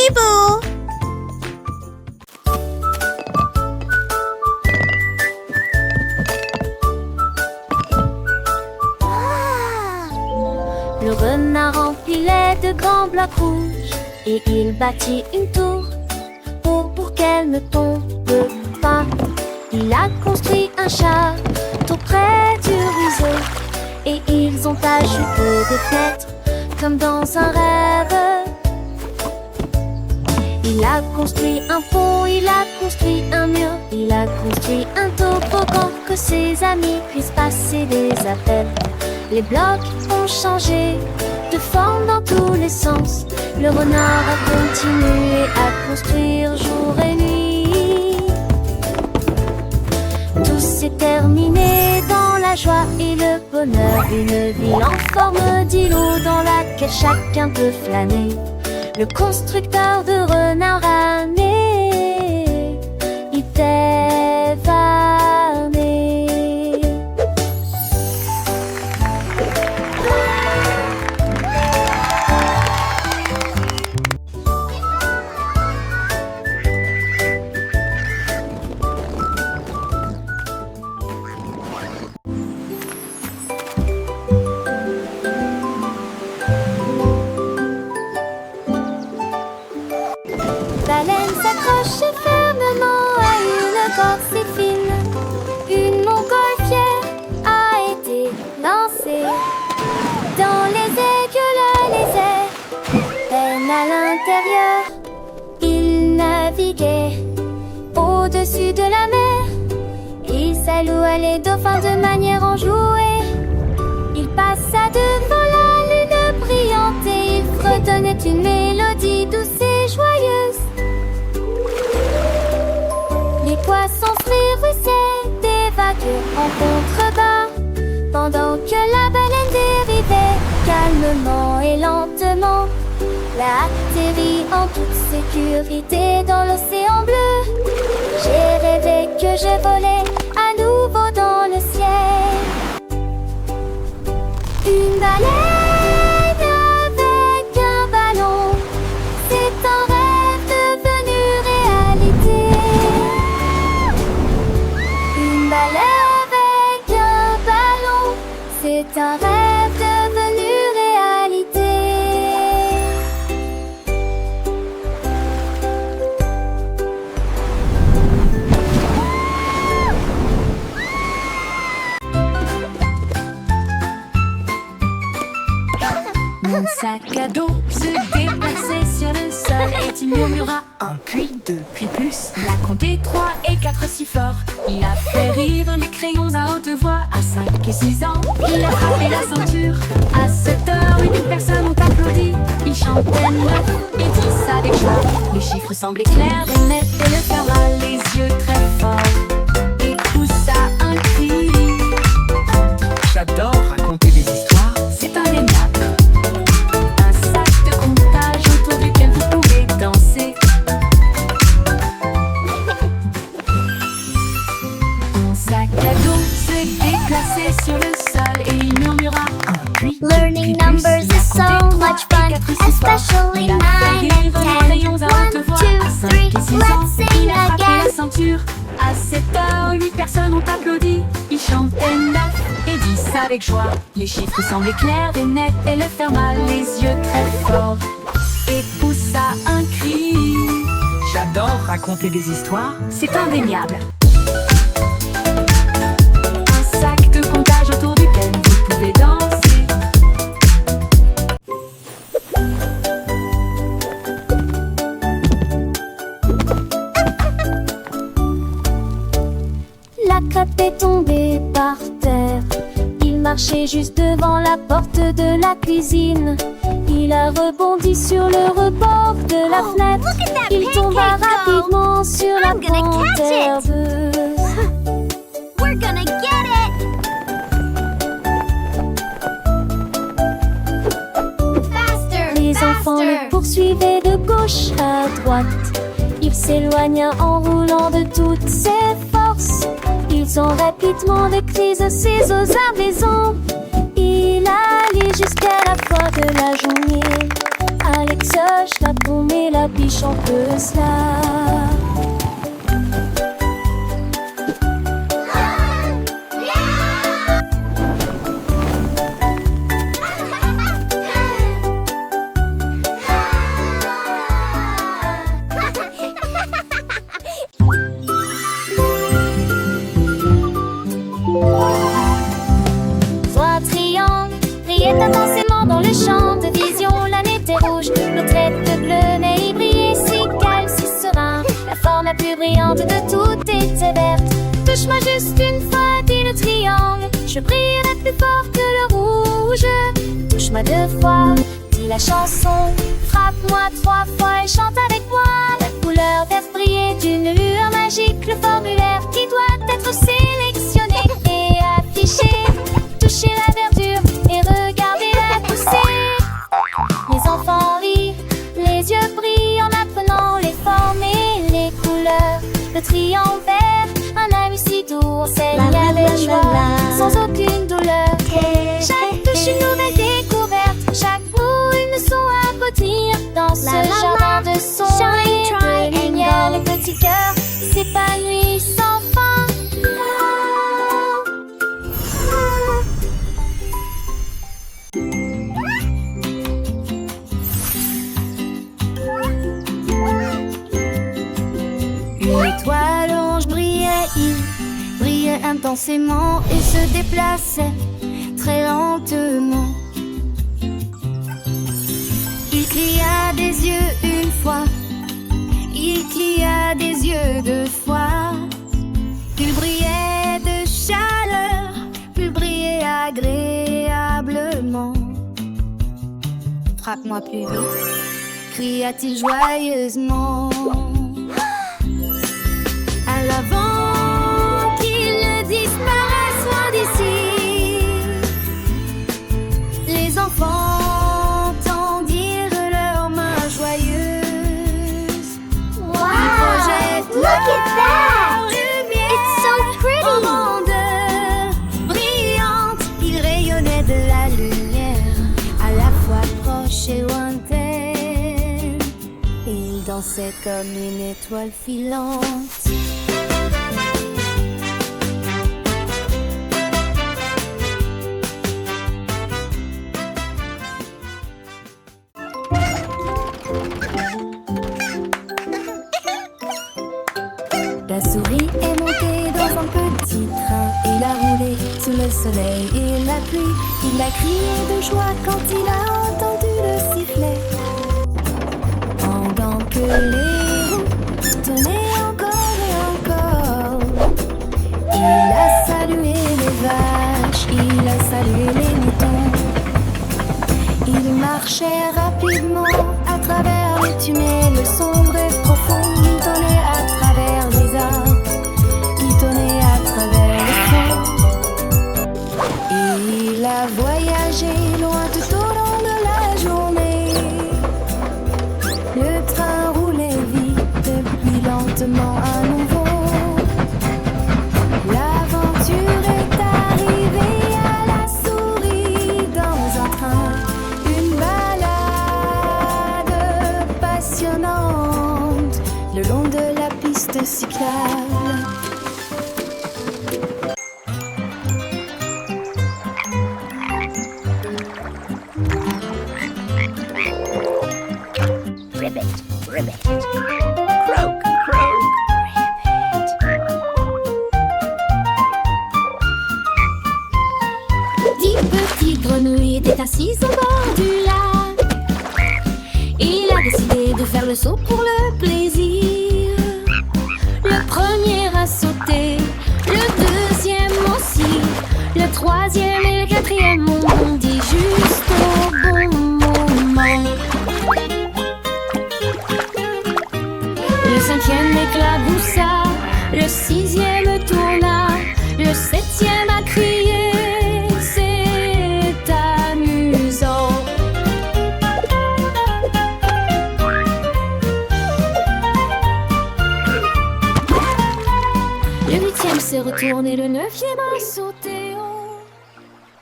Bibou. Le renard empilait de grands blocs rouges et il bâtit une tour pour qu'elle ne tombe pas. Il a construit un château près du ruisseau et ils ont ajouté des fenêtres comme dans un rêve. Il a construit un pont, il a construit un mur, il a construit un toboggan que ses amis puissent passer des appels. Les blocs ont changé de forme dans tous les sens. Le renard a continué à construire jour et nuit. Tout s'est terminé dans la joie et le bonheur. Une ville en forme d'îlot dans laquelle chacun peut flâner. Le constructeur de renard a né, était Varney. Baleine s'accroche fermement à une corde si fine. Une montgolfière a été lancée dans les aiguilles, les airs. Peine à l'intérieur, il naviguait au-dessus de la mer. Il saluait les dauphins de manière enjouée. Il passa devant la lune brillante et il fredonnait une mélodie douce et joyeuse. Les poissons se ruissaient des vagues en contrebas, pendant que la baleine dérivait calmement et lentement. La atterrit en toute sécurité dans l'océan bleu. J'ai rêvé que je volais à nouveau dans le ciel. Une baleine avec un ballon, c'est un rêve devenu réalité. Une baleine avec un ballon, c'est un rêve devenu réalité. Mon sac à dos se déplaçait sur le sol et il murmura un, puis deux, puis plus. Il a compté 3 et 4 si fort. Il a fait rire les crayons à haute voix. À 5 et 6 ans, il a frappé la ceinture. À 7 heures, 8 personnes ont applaudi. Il chantait 9 et 10 avec joie. Les chiffres semblaient clairs et nets et le ferma les yeux très forts. Et poussa un cri. J'adore raconter des histoires, c'est indéniable. Sur le sol et il murmura un, puis Learning numbers is so much fun, especially 9 and 10. 1, 2, 3, let's sing again. La ceinture. À 7 heures, 8 personnes ont applaudi. Il chantait 9 et 10 avec joie. Les chiffres semblaient clairs et nets et le ferma les yeux très fort et poussa un cri. J'adore raconter des histoires, c'est indéniable. Un sac de comptage autour duquel vous pouvez danser. La crêpe est tombée par terre. Il marchait juste devant la porte de la cuisine. Il a rebondi sur le rebord de la fenêtre. Il tomba rapidement sur la pente herbeuse. We're gonna get it! Faster! Les enfants le poursuivaient de gauche à droite. Il s'éloigna en roulant de toutes ses forces. Ils ont rapidement de cris ses aux arblaisons. Il allait jusqu'à la fois de la journée. Alex hoche la paume et la biche chante cela. Soit triangle, brillait intensément dans le champ de vision. L'année était rouge, l'autre était bleu, mais il brillait si calme, si serein. La forme la plus brillante de toutes était verte. Touche-moi juste une fois, dit le triangle, je brillerai plus fort que le rouge. Touche-moi 2 fois, dit la chanson, frappe-moi 3 fois et chante avec moi. La couleur verte brillait d'une lueur magique, le formulaire qui doit être sélectionné et affiché. Touchez la verdure et regardez-la pousser. Les enfants rient, les yeux brillent en apprenant les formes et les couleurs. Le triangle vert, un ami si doux, enseigne avec joie, sans aucune douleur. Chaque touche une nouvelle découverte, chaque bout une leçon à retenir. Dans ce jardin de son et de lumière, le petit cœur s'épanouit sans fin. Une étoile orange brillait, il brillait intensément et se déplaçait très lentement. Il cligna des yeux une fois, il cligna des yeux 2 fois. Plus brillait de chaleur, plus brillait agréablement. Frappe-moi plus vite, cria-t-il joyeusement. À l'avant qu'il ne disparaisse loin d'ici, les enfants tendirent leurs mains joyeuses. Ils projettent Look at that! leur lumière It's so pretty! au monde brillante. Ils rayonnaient de la lumière, à la fois proche et lointaine. Ils dansaient comme une étoile filante. La souris est montée dans un petit train. Il a roulé sous le soleil et la pluie. Il a crié de joie quand il a entendu le sifflet. Pendant que les roues tournaient encore et encore, il a salué les vaches, il a salué les moutons. Il marchait rapidement à travers les tunnels sombres et profonds. Il tournait à travers les arbres, il tournait à travers les fonds. Il a voyagé loin tout au long de la journée. Le train roulait vite, puis lentement à nouveau. L'aventure est arrivée à la souris dans un train. Une balade passionnante le long de la piste cyclable. Ribbit, ribbit. Croak, croak. Ribbit. 10 petites grenouilles étaient assises au bord du lac. Il a décidé de faire le saut pour le plaisir. Le premier a sauté, le deuxième aussi, le troisième et le quatrième ont bondi juste au bon moment. Le cinquième éclaboussa, le sixième tourna, le septième a crié. C'est amusant. Le huitième s'est retourné, le neuvième a sauté.